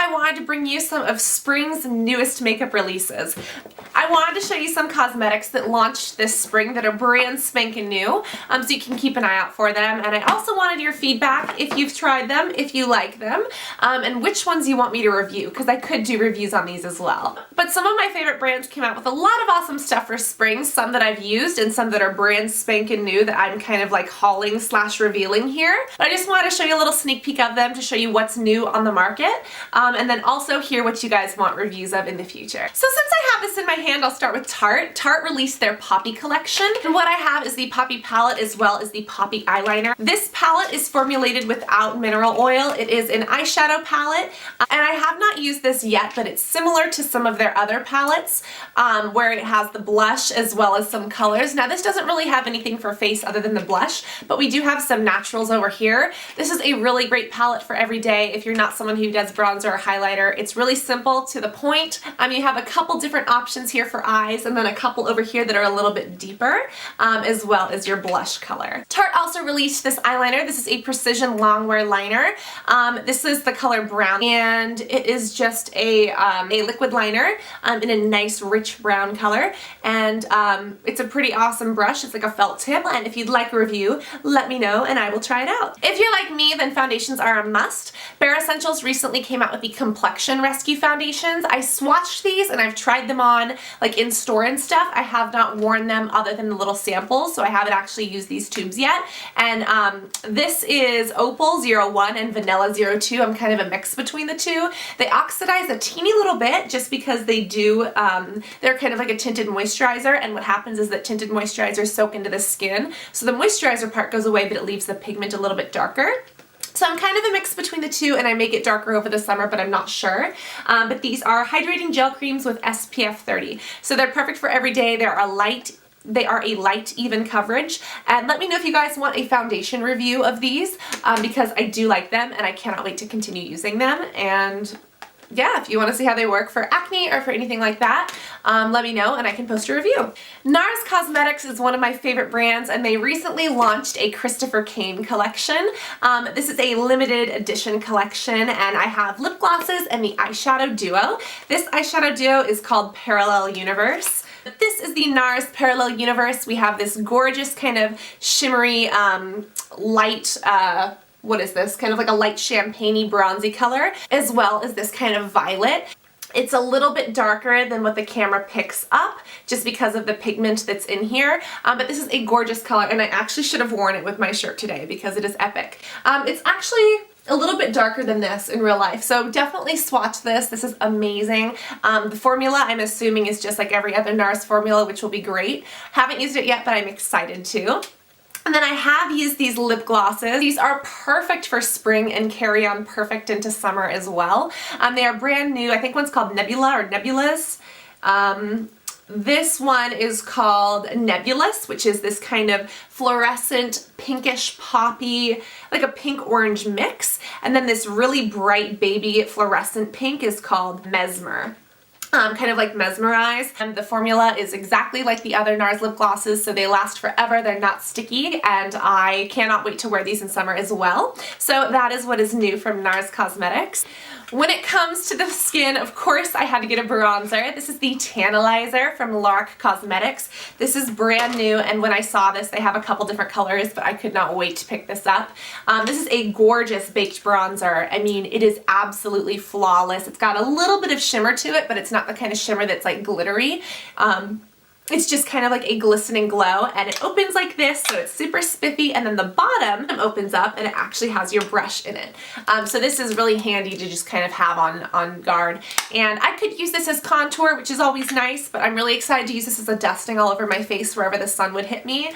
I wanted to bring you some of spring's newest makeup releases. I wanted to show you some cosmetics that launched this spring that are brand spanking new, so you can keep an eye out for them. And I also wanted your feedback if you've tried them, if you like them, and which ones you want me to review, because I could do reviews on these as well. But some of my favorite brands came out with a lot of awesome stuff for spring, some that I've used and some that are brand spanking new that I'm kind of like hauling / revealing here. But I just wanted to show you a little sneak peek of them to show you what's new on the market, and then also hear what you guys want reviews of in the future. So since I have this in my hand, I'll start with Tarte. Tarte released their Poppy collection, and what I have is the Poppy palette as well as the Poppy eyeliner. This palette is formulated without mineral oil. It is an eyeshadow palette, and I have not used this yet, but it's similar to some of their other palettes, where it has the blush as well as some colors. Now this doesn't really have anything for face other than the blush, but we do have some naturals over here. This is a really great palette for every day if you're not someone who does bronzer or highlighter. It's really simple, to the point. You have a couple different options here for eyes, and then a couple over here that are a little bit deeper, as well as your blush color. Tarte also released this eyeliner. This is a precision longwear liner. This is the color brown, and it is just a liquid liner in a nice rich brown color, and it's a pretty awesome brush. It's like a felt tip, and if you'd like a review, let me know and I will try it out. If you're like me, then foundations are a must. Bare Essentials recently came out with the Complexion Rescue foundations. I swatched these and I've tried them on like in store and stuff. I have not worn them other than the little samples, so I haven't actually used these tubes yet. And this is Opal 01 and Vanilla 02. I'm kind of a mix between the two. They oxidize a teeny little bit just because they do, they're kind of like a tinted moisturizer, and what happens is that tinted moisturizers soak into the skin, so the moisturizer part goes away, but it leaves the pigment a little bit darker. So I'm kind of a mix between the two, and I make it darker over the summer, but I'm not sure. But these are hydrating gel creams with SPF 30. So they're perfect for every day. They are a light, even coverage. And let me know if you guys want a foundation review of these, because I do like them and I cannot wait to continue using them. And yeah, if you want to see how they work for acne or for anything like that, let me know and I can post a review. Nars Cosmetics is one of my favorite brands, and they recently launched a Christopher Kane collection. This is a limited edition collection, and I have lip glosses and the eyeshadow duo. This eyeshadow duo is called Parallel Universe. This is the Nars Parallel Universe. We have this gorgeous kind of shimmery, light, what is this? Kind of like a light champagne-y bronzy color, as well as this kind of violet. It's a little bit darker than what the camera picks up just because of the pigment that's in here, but this is a gorgeous color, and I actually should have worn it with my shirt today because it is epic. It's actually a little bit darker than this in real life, so definitely swatch this. This is amazing. The formula, I'm assuming, is just like every other Nars formula, which will be great. Haven't used it yet, but I'm excited to. And then I have used these lip glosses. These are perfect for spring and carry on perfect into summer as well. They are brand new. I think one's called Nebula or Nebulous. This one is called Nebulous, which is this kind of fluorescent pinkish poppy, like a pink-orange mix. And then this really bright baby fluorescent pink is called Mesmer. Kind of like Mesmerize. And the formula is exactly like the other Nars lip glosses, so they last forever. They're not sticky, and I cannot wait to wear these in summer as well. So that is what is new from Nars Cosmetics. When it comes to the skin, of course, I had to get a bronzer. This is the Tan-Talizer from Lorac Cosmetics. This is brand new, and when I saw this, they have a couple different colors, but I could not wait to pick this up. This is a gorgeous baked bronzer. I mean, it is absolutely flawless. It's got a little bit of shimmer to it, but it's not the kind of shimmer that's like glittery. It's just kind of like a glistening glow, and it opens like this, so it's super spiffy, and then the bottom opens up and it actually has your brush in it. So this is really handy to just kind of have on guard. And I could use this as contour, which is always nice, but I'm really excited to use this as a dusting all over my face wherever the sun would hit me.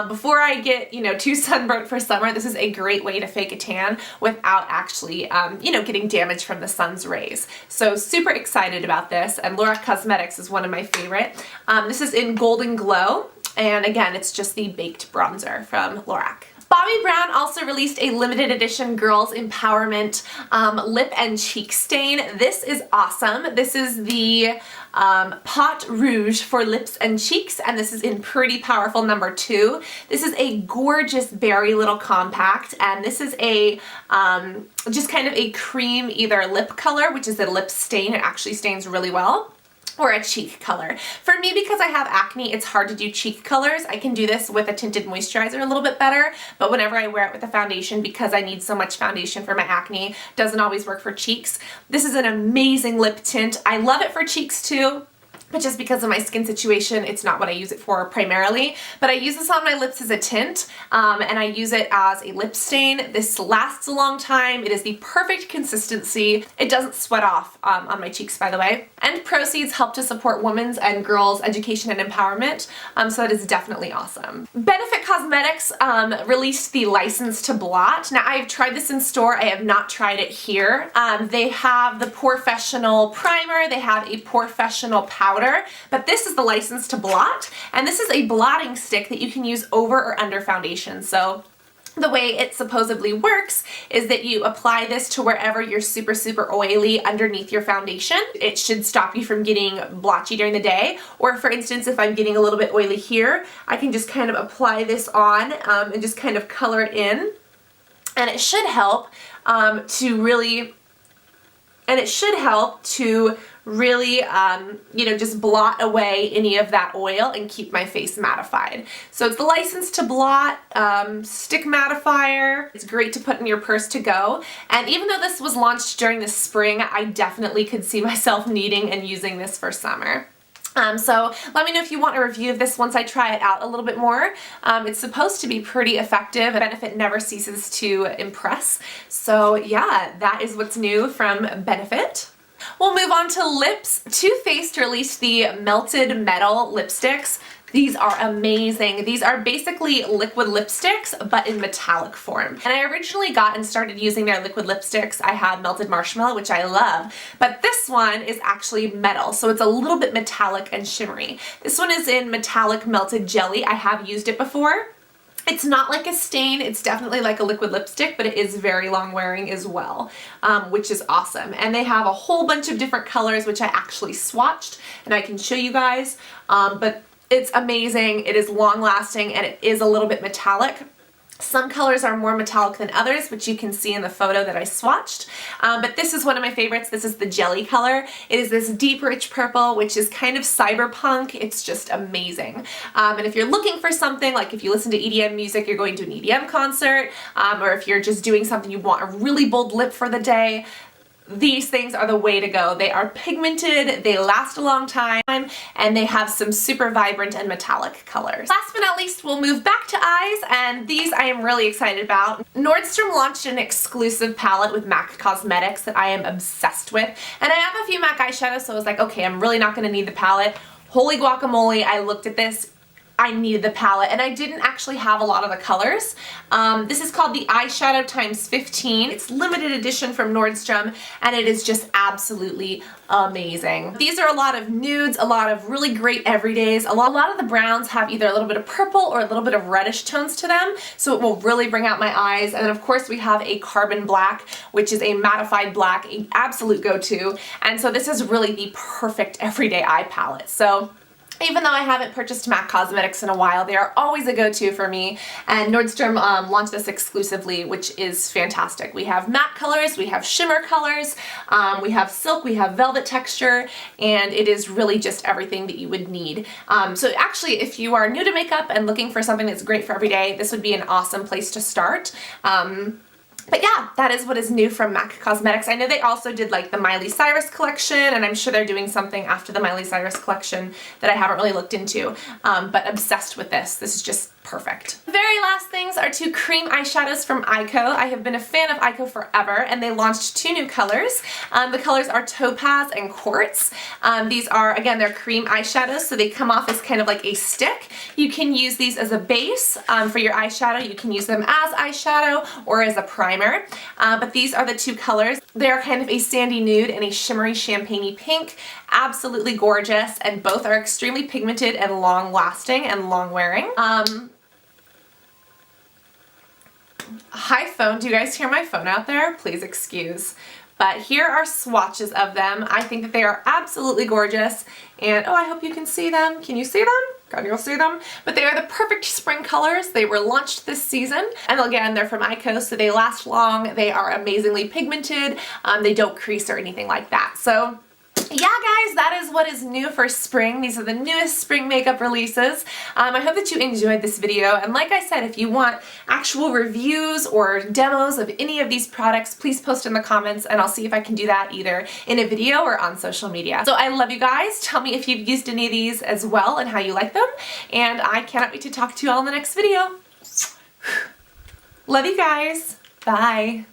Before I get, too sunburnt for summer, this is a great way to fake a tan without actually, getting damage from the sun's rays. So super excited about this, and Lorac Cosmetics is one of my favorite. This is in Golden Glow, and again, it's just the baked bronzer from Lorac. Bobbi Brown also released a limited edition Girls Empowerment lip and cheek stain. This is awesome. This is the Pot Rouge for lips and cheeks, and this is in Pretty Powerful number 2. This is a gorgeous berry little compact, and this is a just kind of a cream either lip color, which is a lip stain. It actually stains really well. Or a cheek color. For me, because I have acne, it's hard to do cheek colors. I can do this with a tinted moisturizer a little bit better, but whenever I wear it with a foundation, because I need so much foundation for my acne, doesn't always work for cheeks. This is an amazing lip tint. I love it for cheeks too. But just because of my skin situation, it's not what I use it for primarily. But I use this on my lips as a tint, and I use it as a lip stain. This lasts a long time. It is the perfect consistency. It doesn't sweat off on my cheeks, by the way. And proceeds help to support women's and girls' education and empowerment, so that is definitely awesome. Benefit Cosmetics released the License to Blot. Now, I've tried this in store. I have not tried it here. They have the Porefessional Primer. They have a Porefessional Powder. But this is the License to Blot, and this is a blotting stick that you can use over or under foundation. So the way it supposedly works is that you apply this to wherever you're super, super oily underneath your foundation. It should stop you from getting blotchy during the day. Or for instance, if I'm getting a little bit oily here, I can just kind of apply this on and just kind of color it in. And it should help to really you know, just blot away any of that oil and keep my face mattified. So it's the License to Blot Stick Mattifier. It's great to put in your purse to go. And even though this was launched during the spring, I definitely could see myself needing and using this for summer. So let me know if you want a review of this once I try it out a little bit more. It's supposed to be pretty effective. Benefit never ceases to impress. So yeah, that is what's new from Benefit. We'll move on to lips. Too Faced released the Melted Metal lipsticks. These are amazing. These are basically liquid lipsticks, but in metallic form. And I originally got and started using their liquid lipsticks. I had Melted Marshmallow, which I love, but this one is actually metal, so it's a little bit metallic and shimmery. This one is in Metallic Melted Jelly. I have used it before. It's not like a stain, it's definitely like a liquid lipstick, but it is very long wearing as well, which is awesome. And they have a whole bunch of different colors, which I actually swatched, and I can show you guys, but it's amazing, it is long lasting, and it is a little bit metallic. Some colors are more metallic than others, which you can see in the photo that I swatched. But this is one of my favorites. This is the jelly color. It is this deep, rich purple, which is kind of cyberpunk. It's just amazing. And if you're looking for something, like if you listen to EDM music, you're going to an EDM concert, or if you're just doing something you want a really bold lip for the day, these things are the way to go. They are pigmented, they last a long time, and they have some super vibrant and metallic colors. Last but not least, we'll move back to eyes, and these I am really excited about. Nordstrom launched an exclusive palette with MAC Cosmetics that I am obsessed with, and I have a few MAC eyeshadows, so I was like, okay, I'm really not gonna need the palette. Holy guacamole, I looked at this, I needed the palette, and I didn't actually have a lot of the colors. This is called the Eyeshadow times 15. It's limited edition from Nordstrom, and it is just absolutely amazing. These are a lot of nudes, a lot of really great everydays. A lot of the browns have either a little bit of purple or a little bit of reddish tones to them, so it will really bring out my eyes. And then of course we have a carbon black, which is a mattified black, an absolute go-to. And so this is really the perfect everyday eye palette. So even though I haven't purchased MAC Cosmetics in a while, they are always a go-to for me, and Nordstrom launched this exclusively, which is fantastic. We have matte colors, we have shimmer colors, we have silk, we have velvet texture, and it is really just everything that you would need. So actually, if you are new to makeup and looking for something that's great for every day, this would be an awesome place to start. But yeah, that is what is new from MAC Cosmetics. I know they also did like the Miley Cyrus collection, and I'm sure they're doing something after the Miley Cyrus collection that I haven't really looked into, but obsessed with this. This is just perfect. Very last things are 2 cream eyeshadows from Eyeko. I have been a fan of Eyeko forever, and they launched 2 new colors. The colors are Topaz and Quartz. These are, again, they're cream eyeshadows, so they come off as kind of like a stick. You can use these as a base for your eyeshadow. You can use them as eyeshadow or as a primer, but these are the 2 colors. They're kind of a sandy nude and a shimmery champagne-y pink. Absolutely gorgeous, and both are extremely pigmented and long lasting and long wearing. Hi phone, do you guys hear my phone out there? Please excuse. But here are swatches of them. I think that they are absolutely gorgeous. And oh, I hope you can see them. Can you see them? Can you see them? But they are the perfect spring colors. They were launched this season. And again, they're from Eyeko, so they last long. They are amazingly pigmented. They don't crease or anything like that. So yeah, guys, that is what is new for spring. These are the newest spring makeup releases. I hope that you enjoyed this video, and like I said, if you want actual reviews or demos of any of these products, please post in the comments and I'll see if I can do that either in a video or on social media. So I love you guys. Tell me if you've used any of these as well and how you like them, and I cannot wait to talk to you all in the next video. Love you guys. Bye.